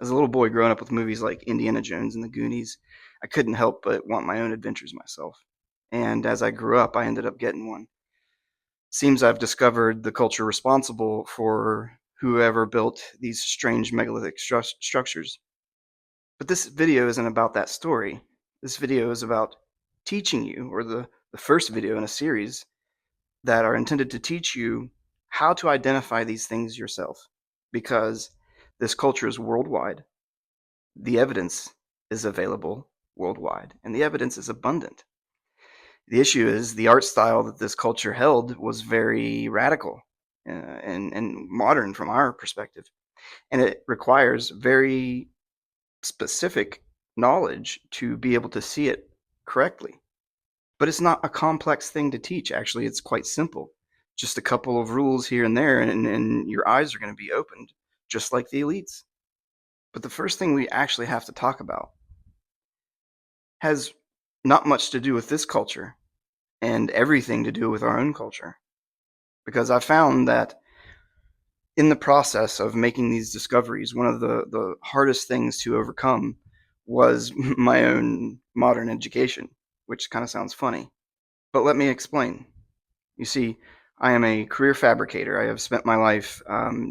As a little boy growing up with movies like Indiana Jones and the Goonies, I couldn't help but want my own adventures myself. And as I grew up, I ended up getting one. Seems I've discovered the culture responsible for whoever built these strange megalithic structures. But this video isn't about that story. This video is about teaching you, or the first video in a series that are intended to teach you how to identify these things yourself. Because this culture is worldwide, the evidence is available worldwide, and the evidence is abundant. The issue is the art style that this culture held was very radical and modern from our perspective, and it requires very specific knowledge to be able to see it correctly. But it's not a complex thing to teach. Actually, it's quite simple. Just a couple of rules here and there, and your eyes are going to be opened, just like the elites. But the first thing we actually have to talk about has not much to do with this culture and everything to do with our own culture. Because I found that in the process of making these discoveries, one of the hardest things to overcome was my own modern education, which kind of sounds funny. But let me explain. You see, I am a career fabricator. I have spent my life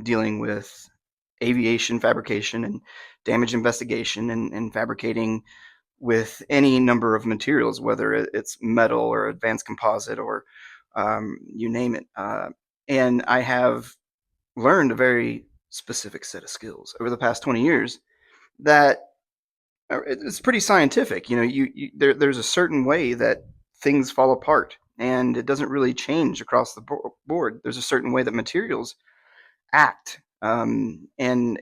dealing with aviation fabrication and damage investigation and fabricating with any number of materials, whether it's metal or advanced composite or you name it. And I have learned a very specific set of skills over the past 20 years that it's pretty scientific. You know, there's a certain way that things fall apart, and it doesn't really change across the board. There's a certain way that materials act, and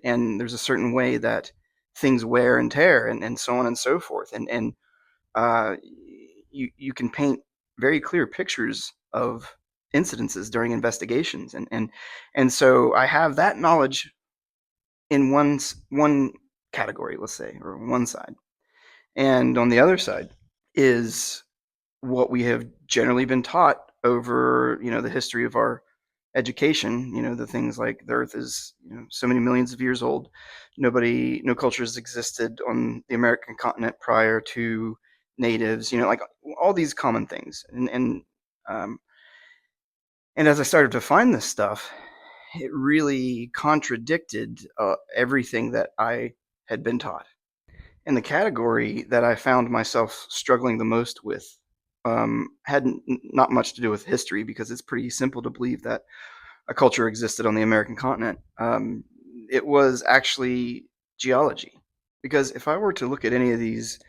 there's a certain way that things wear and tear, and so on and so forth. And uh, you can paint very clear pictures of incidences during investigations, and so I have that knowledge in one category, let's say, or one side, and on the other side is what we have generally been taught over the history of our education. The things like the earth is so many millions of years old. No cultures existed on the American continent prior to natives, like all these common things. Um, and as I started to find this stuff, it really contradicted everything that I had been taught. And the category that I found myself struggling the most with had not much to do with history, because it's pretty simple to believe that a culture existed on the American continent. It was actually geology. Because if I were to look at any of these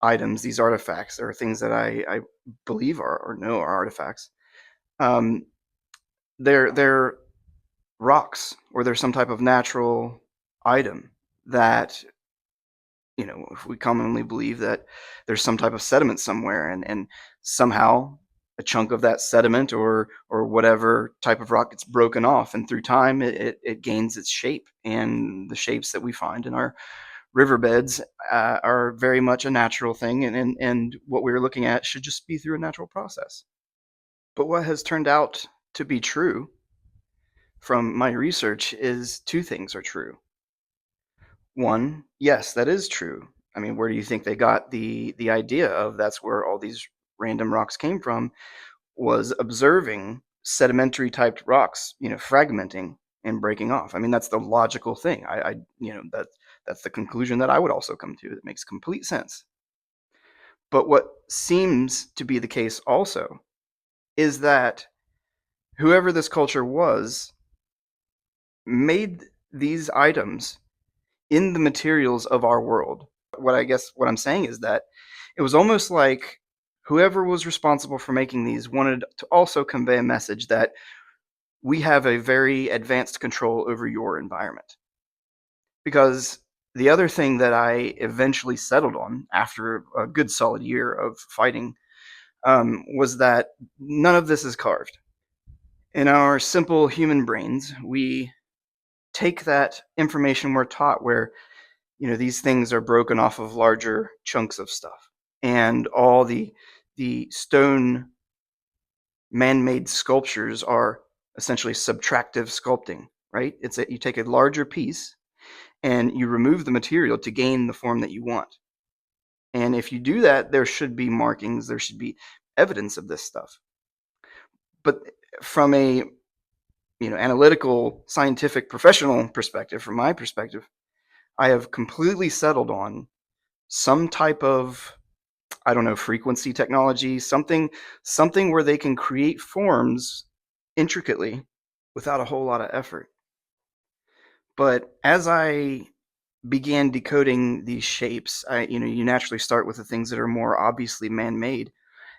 items, these artifacts, or things that I believe are or know are artifacts, um, they're rocks, or they're some type of natural item that if we commonly believe that there's some type of sediment somewhere, and somehow a chunk of that sediment or whatever type of rock gets broken off, and through time it gains its shape. And the shapes that we find in our riverbeds are very much a natural thing, and what we're looking at should just be through a natural process. But what has turned out to be true from my research is two things are true. One, yes, that is true. I mean, where do you think they got the idea of that's where all these random rocks came from? Was observing sedimentary typed rocks, fragmenting and breaking off. I mean, that's the logical thing. That's the conclusion that I would also come to. It makes complete sense. But what seems to be the case also is that whoever this culture was made these items in the materials of our world. What I'm saying is that it was almost like whoever was responsible for making these wanted to also convey a message that we have a very advanced control over your environment. Because the other thing that I eventually settled on after a good solid year of fighting was that none of this is carved. In our simple human brains, we take that information we're taught, where these things are broken off of larger chunks of stuff, and all the stone man-made sculptures are essentially subtractive sculpting, right? You take a larger piece and you remove the material to gain the form that you want. And if you do that, there should be markings, there should be evidence of this stuff. But from a analytical, scientific, professional perspective, from my perspective, I have completely settled on some type of, I don't know, frequency technology, something where they can create forms intricately without a whole lot of effort. But as I began decoding these shapes, you naturally start with the things that are more obviously man-made.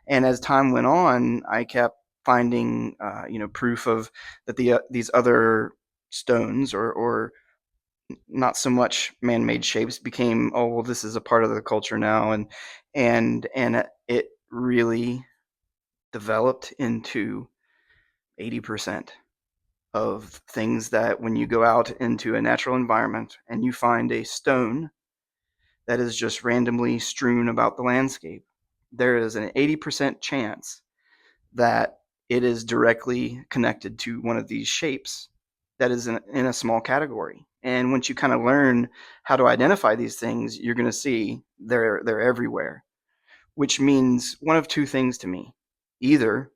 And as time went on, I kept finding, proof of that these other stones or not so much man-made shapes became, oh well, this is a part of the culture now, and it really developed into 80% of things that when you go out into a natural environment and you find a stone that is just randomly strewn about the landscape, there is an 80% chance that it is directly connected to one of these shapes that is in a small category. And once you kind of learn how to identify these things, you're going to see they're everywhere, which means one of two things to me. Either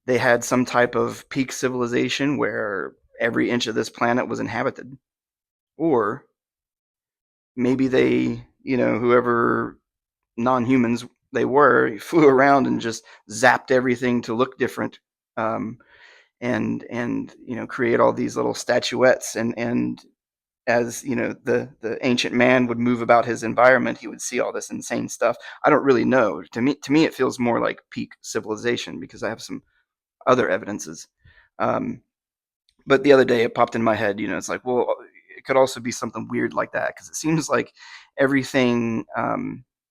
they had some type of peak civilization where every inch of this planet was inhabited, or maybe they, whoever non-humans they were, flew around and just zapped everything to look different, um, and create all these little statuettes, and as the ancient man would move about his environment, he would see all this insane stuff. I don't really know. To me, it feels more like peak civilization because I have some other evidences. Um, but the other day, it popped in my head. It's like, well, it could also be something weird like that because it seems like everything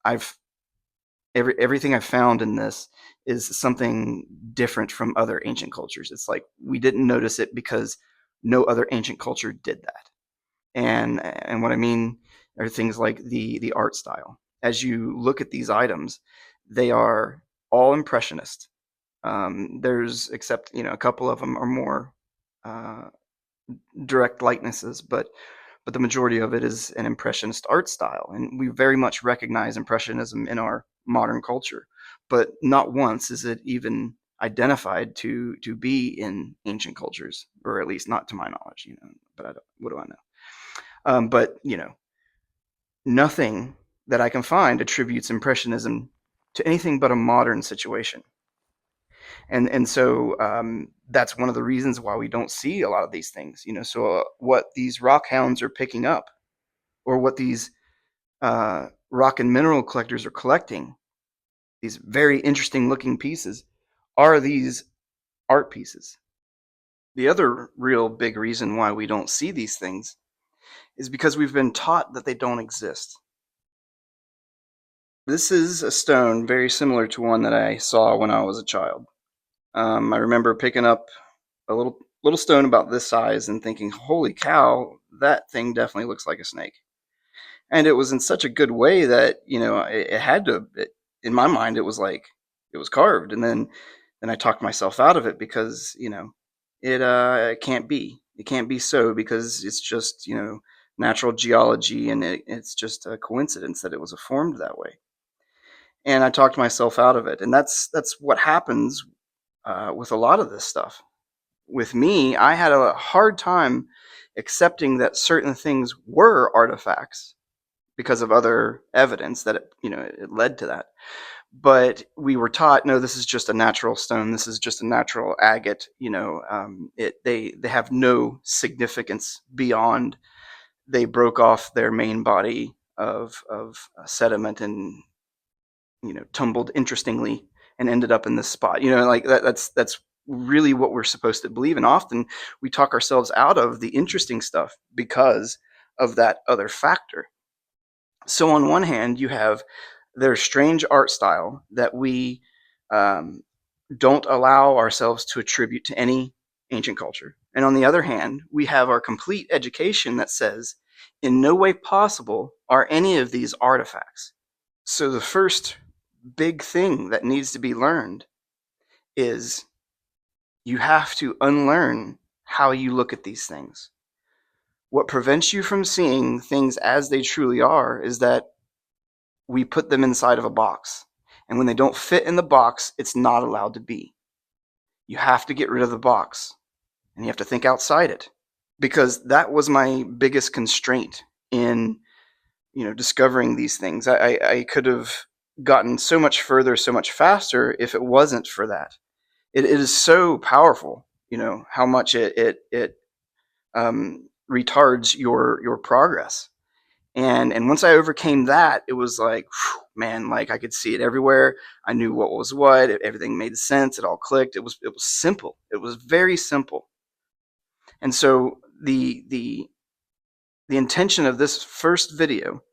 I've everything I've found in this is something different from other ancient cultures. It's like we didn't notice it because no other ancient culture did that. And what I mean are things like the art style. As you look at these items, they are all impressionist. There's except a couple of them are more uh, direct likenesses, but the majority of it is an impressionist art style, and we very much recognize impressionism in our modern culture. But not once is it even identified to be in ancient cultures, or at least not to my knowledge. But what do I know? But nothing that I can find attributes impressionism to anything but a modern situation. And so that's one of the reasons why we don't see a lot of these things. So what these rock hounds are picking up, or what these rock and mineral collectors are collecting, these very interesting looking pieces, are these art pieces. The other real big reason why we don't see these things is because we've been taught that they don't exist. This is a stone very similar to one that I saw when I was a child. I remember picking up a little stone about this size and thinking, "Holy cow, that thing definitely looks like a snake." And it was in such a good way that it had to. In my mind, it was like it was carved, and then I talked myself out of it because it can't be. It can't be so because it's just natural geology, and it's just a coincidence that it was formed that way. And I talked myself out of it, and that's what happens with a lot of this stuff. With me, I had a hard time accepting that certain things were artifacts because of other evidence that it led to that. But we were taught, no, this is just a natural stone. This is just a natural agate. They have no significance beyond they broke off their main body of sediment and tumbled interestingly and ended up in this spot. Like that's really what we're supposed to believe. And often we talk ourselves out of the interesting stuff because of that other factor. So on one hand, you have their strange art style that we um, don't allow ourselves to attribute to any ancient culture. And on the other hand, we have our complete education that says, in no way possible are any of these artifacts. So the first big thing that needs to be learned is you have to unlearn how you look at these things. What prevents you from seeing things as they truly are is that we put them inside of a box. And when they don't fit in the box, it's not allowed to be. You have to get rid of the box, and you have to think outside it. Because that was my biggest constraint in, discovering these things. I could have gotten so much further, so much faster if it wasn't for that. It is so powerful, how much it retards your progress. And once I overcame that, it was like, whew, man, like I could see it everywhere. I knew what was what. Everything made sense. It all clicked. It was simple. It was very simple. And so the intention of this first video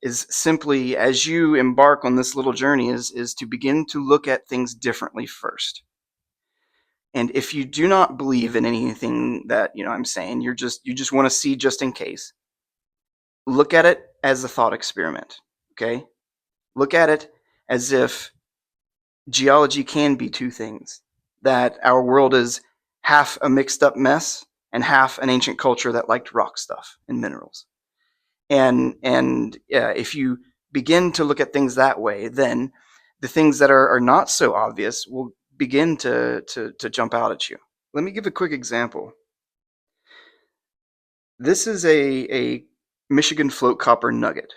is simply, as you embark on this little journey, is to begin to look at things differently first. And if you do not believe in anything that I'm saying, you just want to see just in case, look at it as a thought experiment. Okay? Look at it as if geology can be two things, that our world is half a mixed up mess and half an ancient culture that liked rock stuff and minerals. And if you begin to look at things that way, then the things that are not so obvious will begin to jump out at you. Let me give a quick example. This is a Michigan float copper nugget.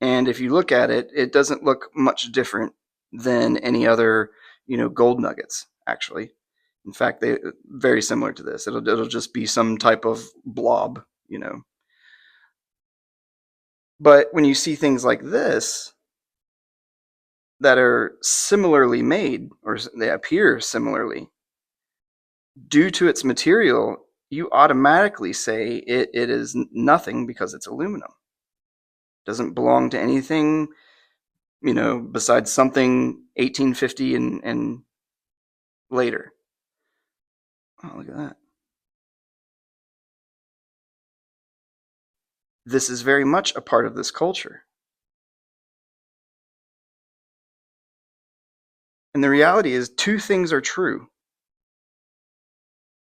And if you look at it, it doesn't look much different than any other, gold nuggets, actually. In fact, they're very similar to this. It'll just be some type of blob, But when you see things like this that are similarly made, or they appear similarly, due to its material, you automatically say it is nothing because it's aluminum. It doesn't belong to anything, besides something 1850 and later. Oh, look at that. This is very much a part of this culture. And the reality is, two things are true.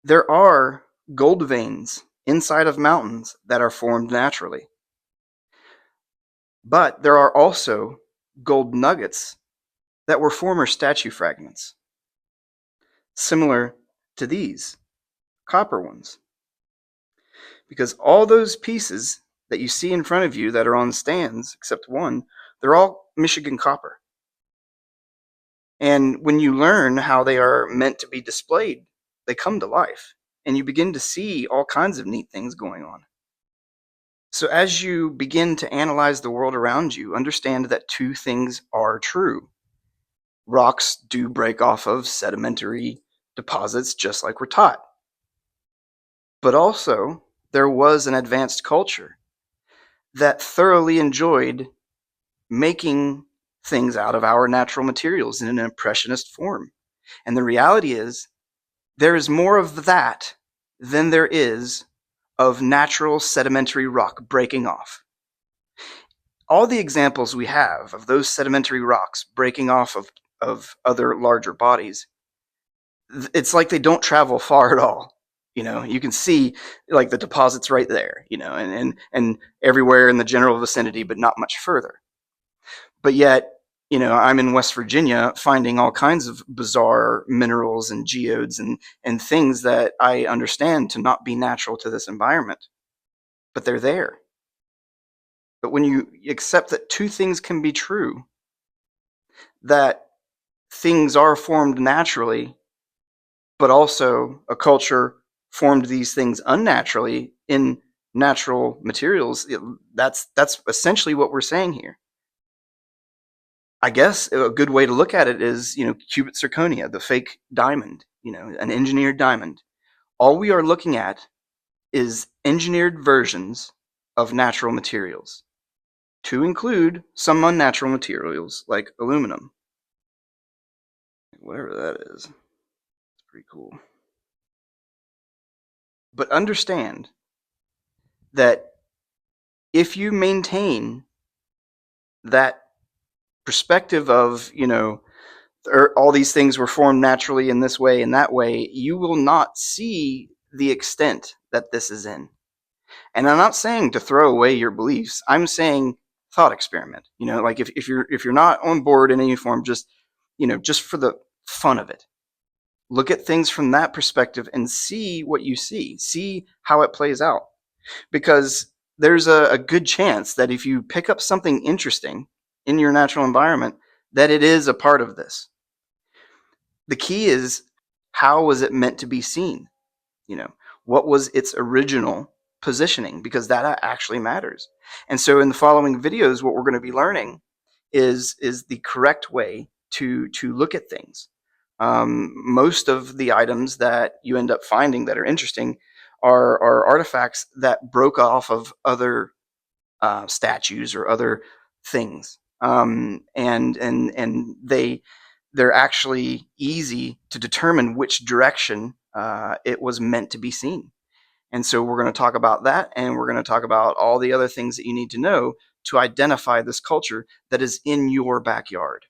There are gold veins inside of mountains that are formed naturally. But there are also gold nuggets that were former statue fragments, similar to these copper ones. Because all those pieces that you see in front of you that are on stands, except one, they're all Michigan copper. And when you learn how they are meant to be displayed, they come to life, and you begin to see all kinds of neat things going on. So as you begin to analyze the world around you, understand that two things are true. Rocks do break off of sedimentary deposits, just like we're taught. But also, there was an advanced culture that thoroughly enjoyed making things out of our natural materials in an impressionist form. And the reality is, there is more of that than there is of natural sedimentary rock breaking off. All the examples we have of those sedimentary rocks breaking off of other larger bodies, it's like they don't travel far at all. You can see like the deposits right there, and everywhere in the general vicinity, but not much further. But yet, I'm in West Virginia finding all kinds of bizarre minerals and geodes and things that I understand to not be natural to this environment, but they're there. But when you accept that two things can be true, that things are formed naturally, but also a culture formed these things unnaturally in natural materials, that's essentially what we're saying here. I guess a good way to look at it is, cubit zirconia, the fake diamond, an engineered diamond. All we are looking at is engineered versions of natural materials, to include some unnatural materials like aluminum. Whatever that is. It's pretty cool. But understand that if you maintain that perspective of, all these things were formed naturally in this way and that way, you will not see the extent that this is in. And I'm not saying to throw away your beliefs. I'm saying thought experiment. Like if you're not on board in any form, just just for the fun of it, look at things from that perspective and see what you see. See how it plays out. Because there's a good chance that if you pick up something interesting in your natural environment, that it is a part of this. The key is, how was it meant to be seen? What was its original positioning? Because that actually matters. And so in the following videos, what we're going to be learning is the correct way to look at things. Most of the items that you end up finding that are interesting are artifacts that broke off of other statues or other things, and they're actually easy to determine which direction it was meant to be seen. And so we're going to talk about that, and we're going to talk about all the other things that you need to know to identify this culture that is in your backyard.